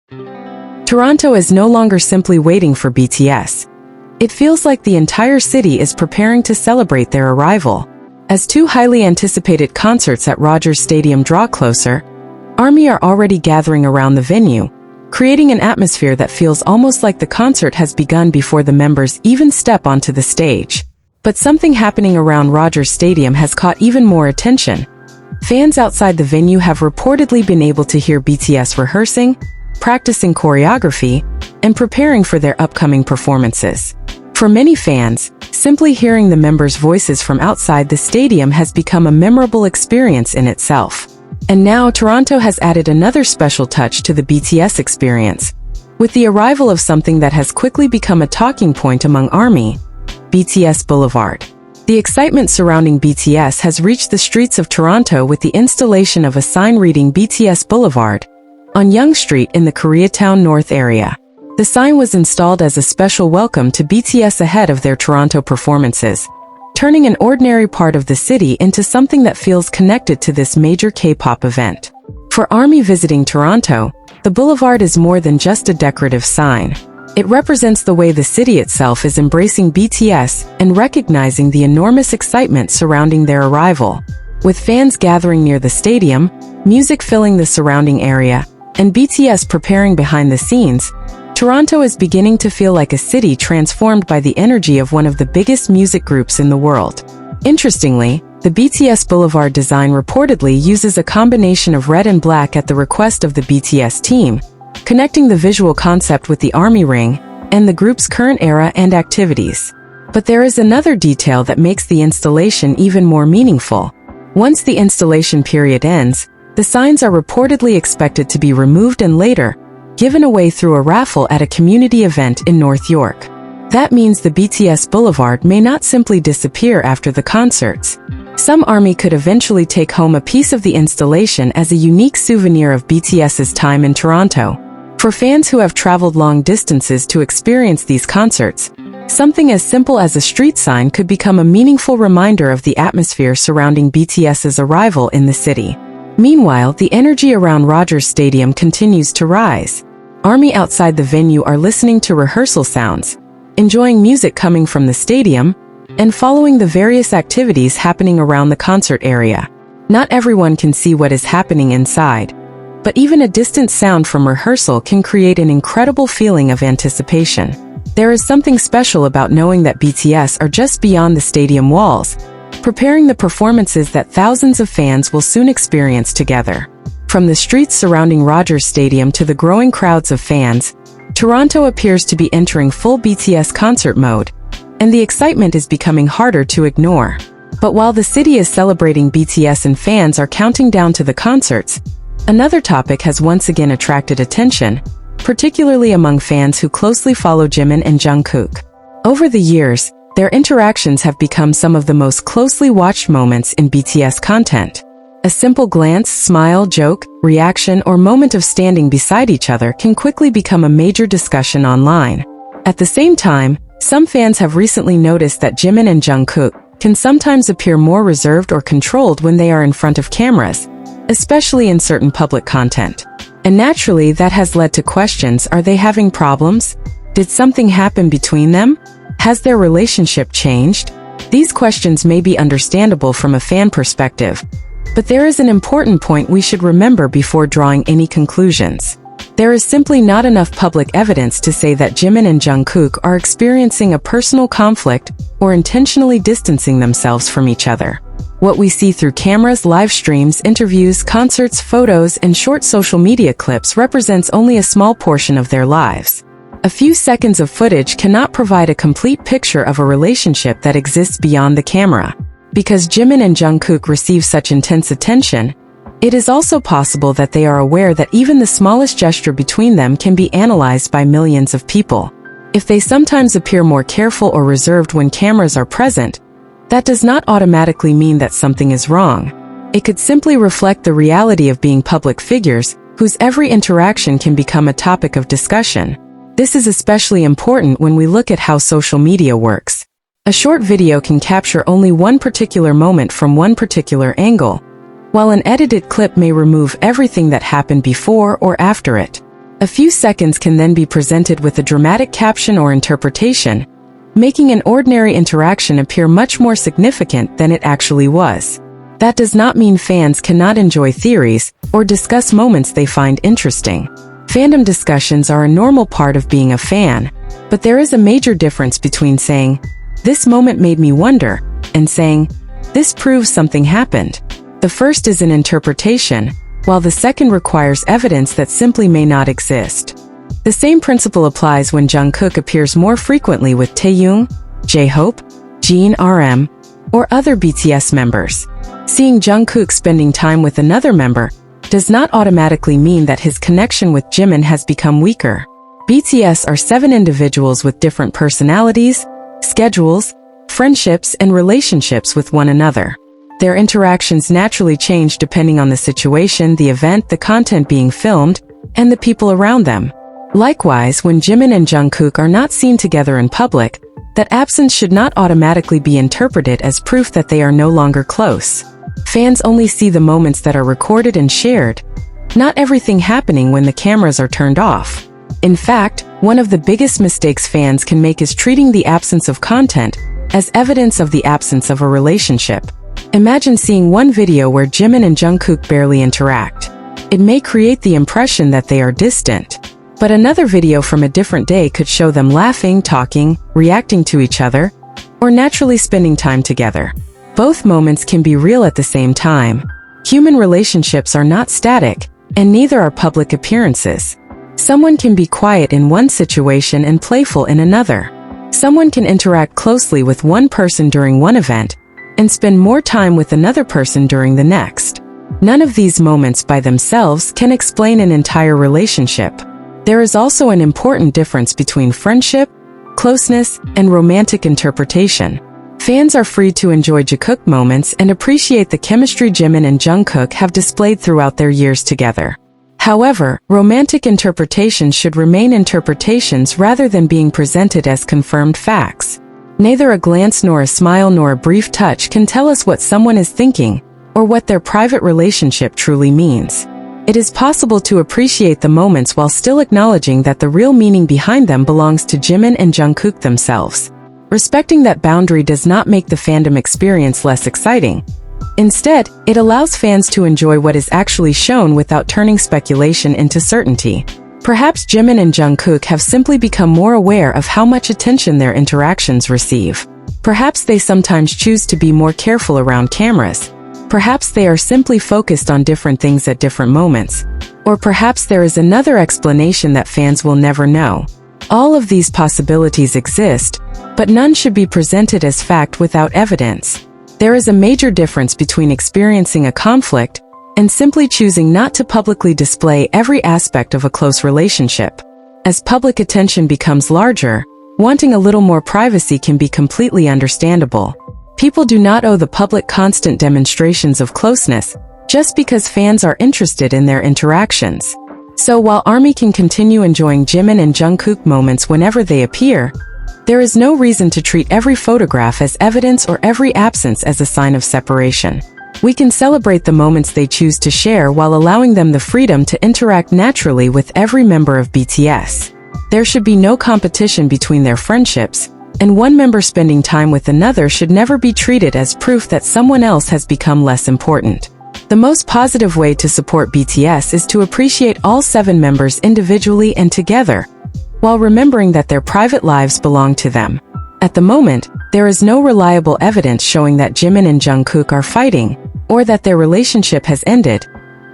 Toronto is no longer simply waiting for BTS. It feels like the entire city is preparing to celebrate their arrival. As two highly anticipated concerts at Rogers Stadium draw closer, ARMY are already gathering around the venue, creating an atmosphere that feels almost like the concert has begun before the members even step onto the stage. But something happening around Rogers Stadium has caught even more attention. Fans outside the venue have reportedly been able to hear BTS rehearsing, practicing choreography, and preparing for their upcoming performances. For many fans, simply hearing the members' voices from outside the stadium has become a memorable experience in itself. And now Toronto has added another special touch to the BTS experience, with the arrival of something that has quickly become a talking point among ARMY, BTS Boulevard. The excitement surrounding BTS has reached the streets of Toronto with the installation of a sign reading BTS Boulevard on Yonge Street in the Koreatown North area. The sign was installed as a special welcome to BTS ahead of their Toronto performances, turning an ordinary part of the city into something that feels connected to this major K-pop event. For ARMY visiting Toronto, the boulevard is more than just a decorative sign. It represents the way the city itself is embracing BTS and recognizing the enormous excitement surrounding their arrival. With fans gathering near the stadium, music filling the surrounding area, and BTS preparing behind the scenes, Toronto is beginning to feel like a city transformed by the energy of one of the biggest music groups in the world. Interestingly, the BTS Boulevard design reportedly uses a combination of red and black at the request of the BTS team, connecting the visual concept with the ARMY ring and the group's current era and activities. But there is another detail that makes the installation even more meaningful. Once the installation period ends, the signs are reportedly expected to be removed and later given away through a raffle at a community event in North York. That means the BTS Boulevard may not simply disappear after the concerts. Some ARMY could eventually take home a piece of the installation as a unique souvenir of BTS's time in Toronto. For fans who have traveled long distances to experience these concerts, something as simple as a street sign could become a meaningful reminder of the atmosphere surrounding BTS's arrival in the city. Meanwhile, the energy around Rogers Stadium continues to rise. ARMY outside the venue are listening to rehearsal sounds, enjoying music coming from the stadium, and following the various activities happening around the concert area. Not everyone can see what is happening inside, but even a distant sound from rehearsal can create an incredible feeling of anticipation. There is something special about knowing that BTS are just beyond the stadium walls, preparing the performances that thousands of fans will soon experience together. From the streets surrounding Rogers Stadium to the growing crowds of fans, Toronto appears to be entering full BTS concert mode, and the excitement is becoming harder to ignore. But while the city is celebrating BTS and fans are counting down to the concerts, another topic has once again attracted attention, particularly among fans who closely follow Jimin and Jungkook. Over the years, their interactions have become some of the most closely watched moments in BTS content. A simple glance, smile, joke, reaction, or moment of standing beside each other can quickly become a major discussion online. At the same time, some fans have recently noticed that Jimin and Jungkook can sometimes appear more reserved or controlled when they are in front of cameras, especially in certain public content. And naturally, that has led to questions: are they having problems? Did something happen between them? Has their relationship changed? These questions may be understandable from a fan perspective, but there is an important point we should remember before drawing any conclusions. There is simply not enough public evidence to say that Jimin and Jungkook are experiencing a personal conflict or intentionally distancing themselves from each other. What we see through cameras, live streams, interviews, concerts, photos, and short social media clips represents only a small portion of their lives. A few seconds of footage cannot provide a complete picture of a relationship that exists beyond the camera. Because Jimin and Jungkook receive such intense attention, it is also possible that they are aware that even the smallest gesture between them can be analyzed by millions of people. If they sometimes appear more careful or reserved when cameras are present, that does not automatically mean that something is wrong. It could simply reflect the reality of being public figures, whose every interaction can become a topic of discussion. This is especially important when we look at how social media works. A short video can capture only one particular moment from one particular angle, while an edited clip may remove everything that happened before or after it. A few seconds can then be presented with a dramatic caption or interpretation, making an ordinary interaction appear much more significant than it actually was. That does not mean fans cannot enjoy theories or discuss moments they find interesting. Fandom discussions are a normal part of being a fan, but there is a major difference between saying, "This moment made me wonder," and saying, "This proves something happened." The first is an interpretation, while the second requires evidence that simply may not exist. The same principle applies when Jungkook appears more frequently with Taehyung, J-Hope, Jin RM, or other BTS members. Seeing Jungkook spending time with another member does not automatically mean that his connection with Jimin has become weaker. BTS are 7 individuals with different personalities, schedules, friendships, and relationships with one another. Their interactions naturally change depending on the situation, the event, the content being filmed, and the people around them. Likewise, when Jimin and Jungkook are not seen together in public, that absence should not automatically be interpreted as proof that they are no longer close. Fans only see the moments that are recorded and shared, not everything happening when the cameras are turned off. In fact, one of the biggest mistakes fans can make is treating the absence of content as evidence of the absence of a relationship. Imagine seeing one video where Jimin and Jungkook barely interact. It may create the impression that they are distant. But another video from a different day could show them laughing, talking, reacting to each other, or naturally spending time together. Both moments can be real at the same time. Human relationships are not static, and neither are public appearances. Someone can be quiet in one situation and playful in another. Someone can interact closely with one person during one event, and spend more time with another person during the next. None of these moments by themselves can explain an entire relationship. There is also an important difference between friendship, closeness, and romantic interpretation. Fans are free to enjoy JIKOOK moments and appreciate the chemistry Jimin and Jungkook have displayed throughout their years together. However, romantic interpretations should remain interpretations rather than being presented as confirmed facts. Neither a glance nor a smile nor a brief touch can tell us what someone is thinking or what their private relationship truly means. It is possible to appreciate the moments while still acknowledging that the real meaning behind them belongs to Jimin and Jungkook themselves. Respecting that boundary does not make the fandom experience less exciting. Instead, it allows fans to enjoy what is actually shown without turning speculation into certainty. Perhaps Jimin and Jungkook have simply become more aware of how much attention their interactions receive. Perhaps they sometimes choose to be more careful around cameras. Perhaps they are simply focused on different things at different moments. Or perhaps there is another explanation that fans will never know. All of these possibilities exist, but none should be presented as fact without evidence. There is a major difference between experiencing a conflict and simply choosing not to publicly display every aspect of a close relationship. As public attention becomes larger, wanting a little more privacy can be completely understandable. People do not owe the public constant demonstrations of closeness just because fans are interested in their interactions. So while ARMY can continue enjoying Jimin and Jungkook moments whenever they appear, there is no reason to treat every photograph as evidence or every absence as a sign of separation. We can celebrate the moments they choose to share while allowing them the freedom to interact naturally with every member of BTS. There should be no competition between their friendships, and one member spending time with another should never be treated as proof that someone else has become less important. The most positive way to support BTS is to appreciate all 7 members individually and together, while remembering that their private lives belong to them. At the moment, there is no reliable evidence showing that Jimin and Jungkook are fighting, or that their relationship has ended,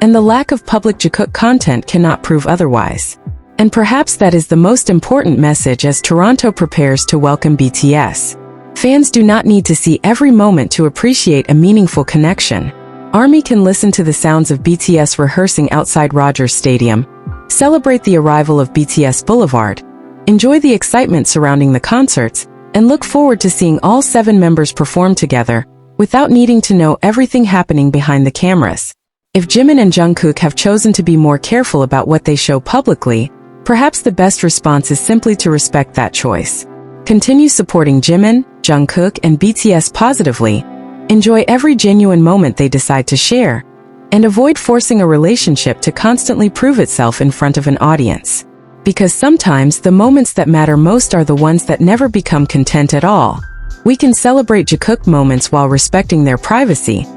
and the lack of public JIKOOK content cannot prove otherwise. And perhaps that is the most important message as Toronto prepares to welcome BTS. Fans do not need to see every moment to appreciate a meaningful connection. ARMY can listen to the sounds of BTS rehearsing outside Rogers Stadium, celebrate the arrival of BTS Boulevard, enjoy the excitement surrounding the concerts, and look forward to seeing all 7 members perform together, without needing to know everything happening behind the cameras. If Jimin and Jungkook have chosen to be more careful about what they show publicly, perhaps the best response is simply to respect that choice. Continue supporting Jimin, Jungkook, and BTS positively. Enjoy every genuine moment they decide to share, And avoid forcing a relationship to constantly prove itself in front of an audience. Because sometimes the moments that matter most are the ones that never become content at all. We can celebrate Jikook moments while respecting their privacy,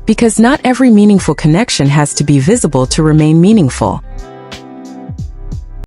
because not every meaningful connection has to be visible to remain meaningful.